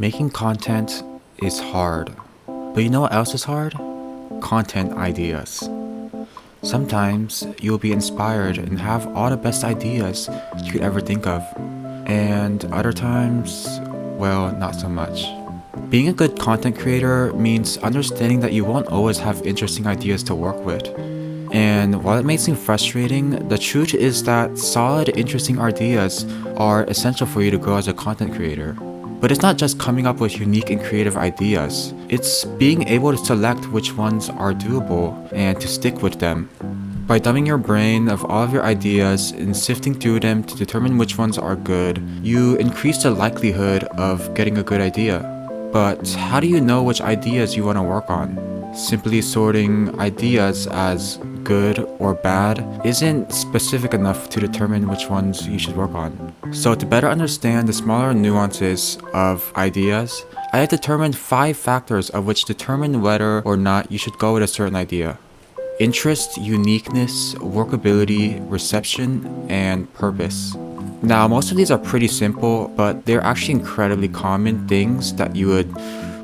Making content is hard, but you know what else is hard? Content ideas. Sometimes you'll be inspired and have all the best ideas you could ever think of, and other times, well, not so much. Being a good content creator means understanding that you won't always have interesting ideas to work with. And while it may seem frustrating, the truth is that solid, interesting ideas are essential for you to grow as a content creator. But it's not just coming up with unique and creative ideas, it's being able to select which ones are doable and to stick with them. By dumbing your brain of all of your ideas and sifting through them to determine which ones are good, you increase the likelihood of getting a good idea. But how do you know which ideas you want to work on? Simply sorting ideas as good or bad isn't specific enough to determine which ones you should work on. So to better understand the smaller nuances of ideas, I have determined 5 factors of which determine whether or not you should go with a certain idea. Interest, uniqueness, workability, reception, and purpose. Now, most of these are pretty simple, but they're actually incredibly common things that you would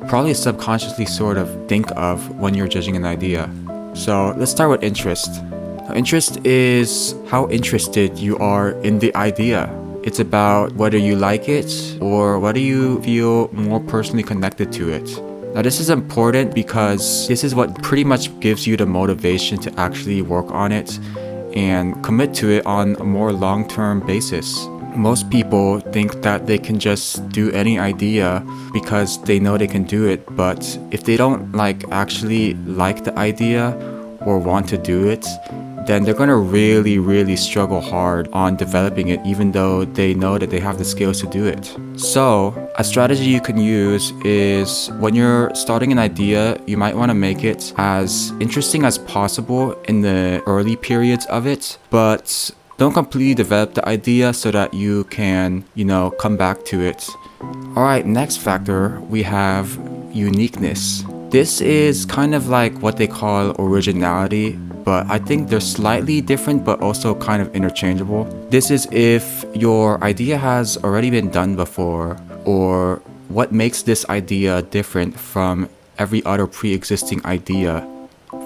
probably subconsciously sort of think of when you're judging an idea. So let's start with interest. Now, interest is how interested you are in the idea. It's about whether you like it or whether you feel more personally connected to it. Now this is important because this is what pretty much gives you the motivation to actually work on it and commit to it on a more long-term basis. Most people think that they can just do any idea because they know they can do it, but if they don't actually like the idea or want to do it, then they're gonna really struggle hard on developing it even though they know that they have the skills to do it. So a strategy you can use is when you're starting an idea, you might want to make it as interesting as possible in the early periods of it, but don't completely develop the idea so that you can, come back to it. Alright, next factor, we have uniqueness. This is kind of like what they call originality, but I think they're slightly different but also kind of interchangeable. This is if your idea has already been done before, or what makes this idea different from every other pre-existing idea.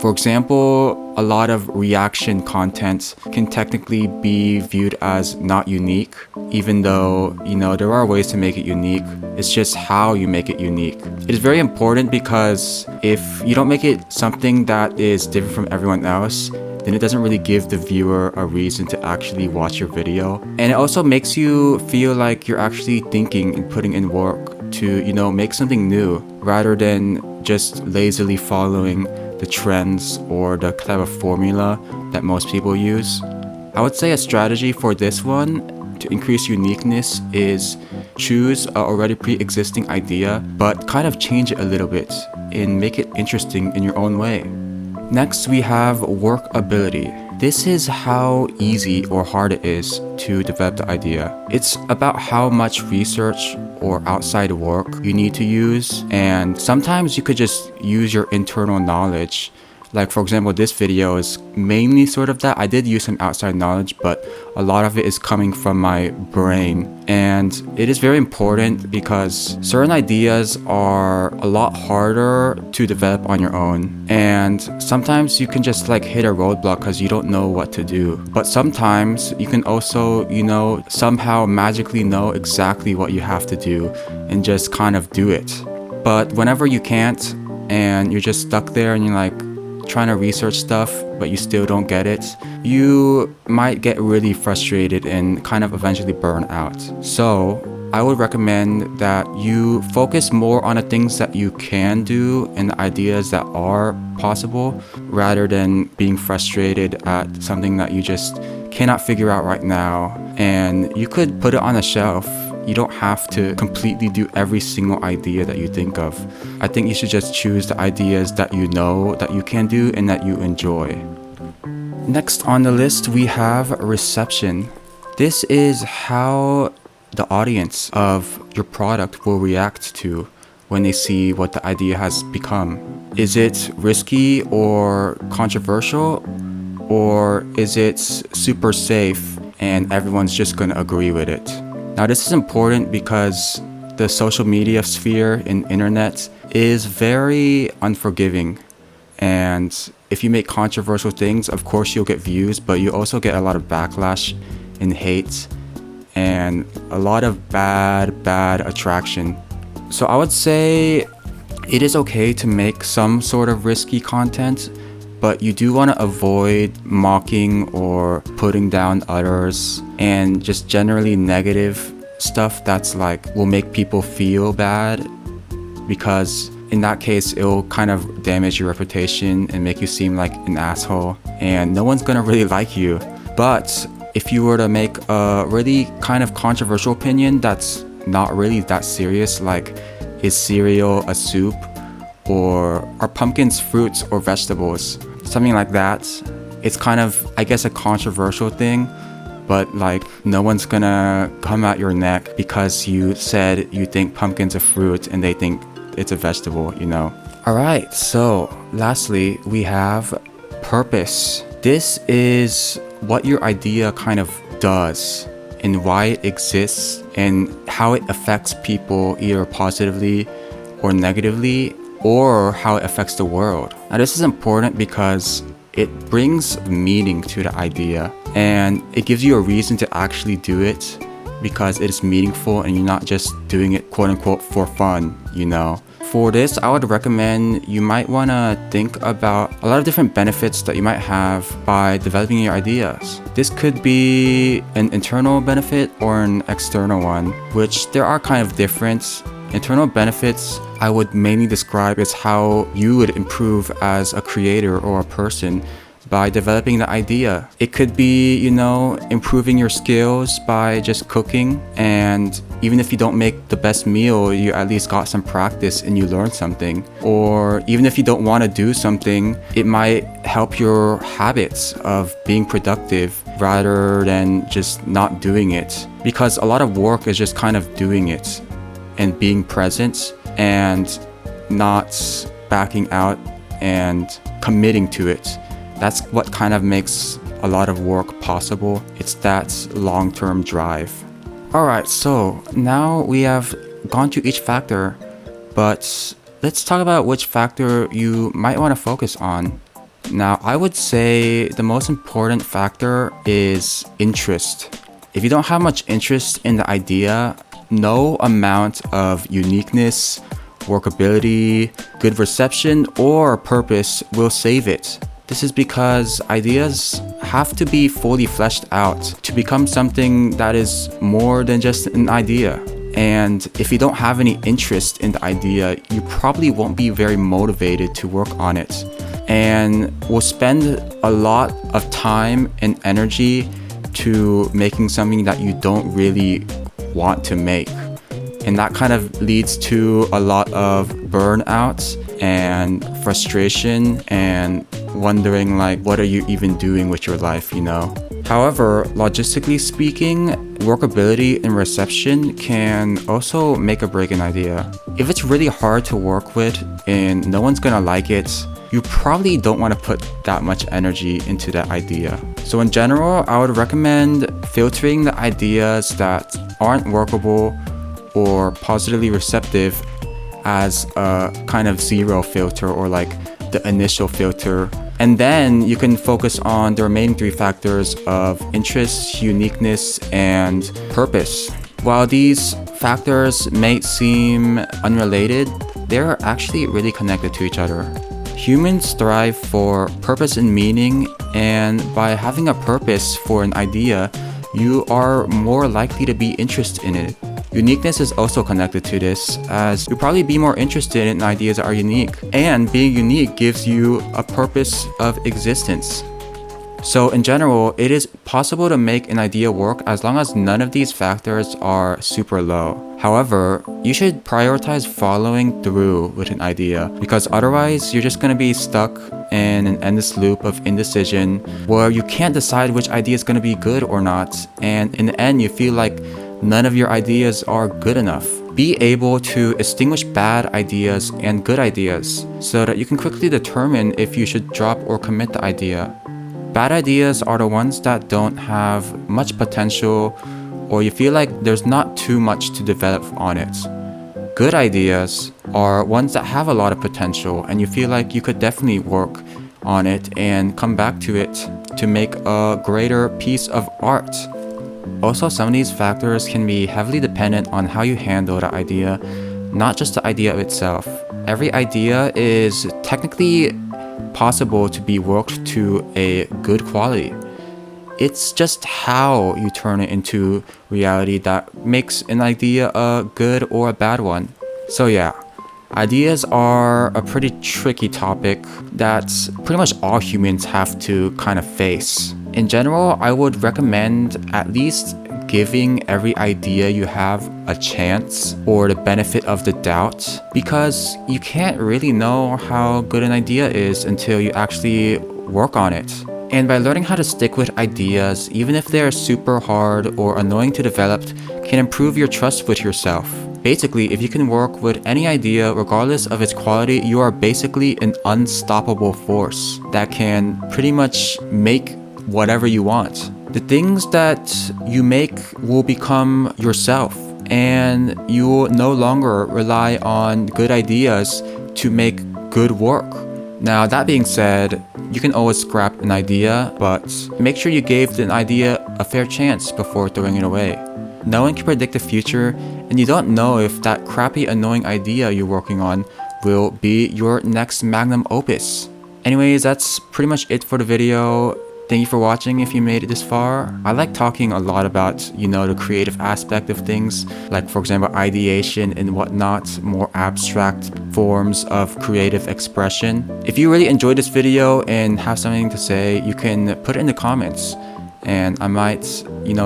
For example, a lot of reaction content can technically be viewed as not unique, even though, there are ways to make it unique. It's just how you make it unique. It is very important because if you don't make it something that is different from everyone else, then it doesn't really give the viewer a reason to actually watch your video. And it also makes you feel like you're actually thinking and putting in work to, make something new rather than just lazily following the trends or the type of formula that most people use. I would say a strategy for this one to increase uniqueness is choose an already pre-existing idea, but kind of change it a little bit and make it interesting in your own way. Next, we have workability. This is how easy or hard it is to develop the idea. It's about how much research or outside work you need to use, and sometimes you could just use your internal knowledge. Like for example, this video is mainly sort of that. I did use some outside knowledge, but a lot of it is coming from my brain. And it is very important because certain ideas are a lot harder to develop on your own. And sometimes you can just hit a roadblock because you don't know what to do. But sometimes you can also, somehow magically know exactly what you have to do and just kind of do it. But whenever you can't and you're just stuck there and you're trying to research stuff but you still don't get it, you might get really frustrated and kind of eventually burn out. So I would recommend that you focus more on the things that you can do and the ideas that are possible rather than being frustrated at something that you just cannot figure out right now. And you could put it on a shelf. You don't have to completely do every single idea that you think of. I think you should just choose the ideas that you know that you can do and that you enjoy. Next on the list, we have reception. This is how the audience of your product will react to when they see what the idea has become. Is it risky or controversial? Or is it super safe and everyone's just gonna agree with it? Now this is important because the social media sphere and internet is very unforgiving. And if you make controversial things, of course you'll get views, but you also get a lot of backlash and hate and a lot of bad attraction. So I would say it is okay to make some sort of risky content, but you do want to avoid mocking or putting down others and just generally negative stuff that's like will make people feel bad, because in that case it'll kind of damage your reputation and make you seem like an asshole and no one's gonna really like you. But if you were to make a really kind of controversial opinion that's not really that serious, like is cereal a soup, or are pumpkins fruits or vegetables, something like that, it's kind of, I guess, a controversial thing, but like no one's gonna come at your neck because you said you think pumpkin's a fruit and they think it's a vegetable, you know. Alright, so lastly we have purpose. This is what your idea kind of does and why it exists and how it affects people either positively or negatively, or how it affects the world. Now this is important because it brings meaning to the idea and it gives you a reason to actually do it because it is meaningful and you're not just doing it quote unquote for fun, you know. For this, I would recommend you might want to think about a lot of different benefits that you might have by developing your ideas. This could be an internal benefit or an external one, which there are kind of different. Internal benefits I would mainly describe as how you would improve as a creator or a person by developing the idea. It could be, you know, improving your skills by just cooking, and even if you don't make the best meal, you at least got some practice and you learned something. Or even if you don't want to do something, it might help your habits of being productive rather than just not doing it, because a lot of work is just kind of doing it and being present and not backing out and committing to it. That's what kind of makes a lot of work possible. It's that long-term drive. Alright, so now we have gone to each factor, but let's talk about which factor you might want to focus on. Now, I would say the most important factor is interest. If you don't have much interest in the idea, no amount of uniqueness, workability, good reception, or purpose will save it. This is because ideas have to be fully fleshed out to become something that is more than just an idea. And if you don't have any interest in the idea, you probably won't be very motivated to work on it, and will spend a lot of time and energy to making something that you don't really want to make. And that kind of leads to a lot of burnout and frustration and wondering like, what are you even doing with your life, you know? However, logistically speaking, workability and reception can also make or break an idea. If it's really hard to work with and no one's gonna like it, you probably don't want to put that much energy into that idea. So in general, I would recommend filtering the ideas that aren't workable or positively receptive as a kind of zero filter, or like the initial filter. And then you can focus on the remaining three factors of interest, uniqueness, and purpose. While these factors may seem unrelated, they're actually really connected to each other. Humans thrive for purpose and meaning, and by having a purpose for an idea, you are more likely to be interested in it. Uniqueness is also connected to this, as you'll probably be more interested in ideas that are unique, and being unique gives you a purpose of existence. So in general, it is possible to make an idea work as long as none of these factors are super low. However, you should prioritize following through with an idea, because otherwise you're just going to be stuck in an endless loop of indecision where you can't decide which idea is going to be good or not, and in the end you feel like none of your ideas are good enough. Be able to distinguish bad ideas and good ideas so that you can quickly determine if you should drop or commit the idea. Bad ideas are the ones that don't have much potential, or you feel like there's not too much to develop on it. Good ideas are ones that have a lot of potential and you feel like you could definitely work on it and come back to it to make a greater piece of art. Also, some of these factors can be heavily dependent on how you handle the idea, not just the idea itself. Every idea is technically possible to be worked to a good quality. It's just how you turn it into reality that makes an idea a good or a bad one. So yeah, ideas are a pretty tricky topic that pretty much all humans have to kind of face. In general, I would recommend at least giving every idea you have a chance or the benefit of the doubt, because you can't really know how good an idea is until you actually work on it. And by learning how to stick with ideas, even if they're super hard or annoying to develop, can improve your trust with yourself. Basically, if you can work with any idea regardless of its quality, you are basically an unstoppable force that can pretty much make whatever you want. The things that you make will become yourself, and you will no longer rely on good ideas to make good work. Now, that being said, you can always scrap an idea, but make sure you gave an idea a fair chance before throwing it away. No one can predict the future, and you don't know if that crappy, annoying idea you're working on will be your next magnum opus. Anyways, that's pretty much it for the video. Thank you for watching if you made it this far. I like talking a lot about, the creative aspect of things, like for example, ideation and whatnot, more abstract forms of creative expression. If you really enjoyed this video and have something to say, you can put it in the comments and I might,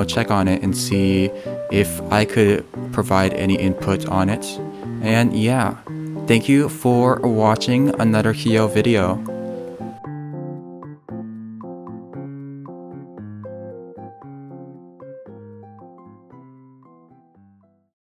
check on it and see if I could provide any input on it. And yeah, thank you for watching another Kiyo video.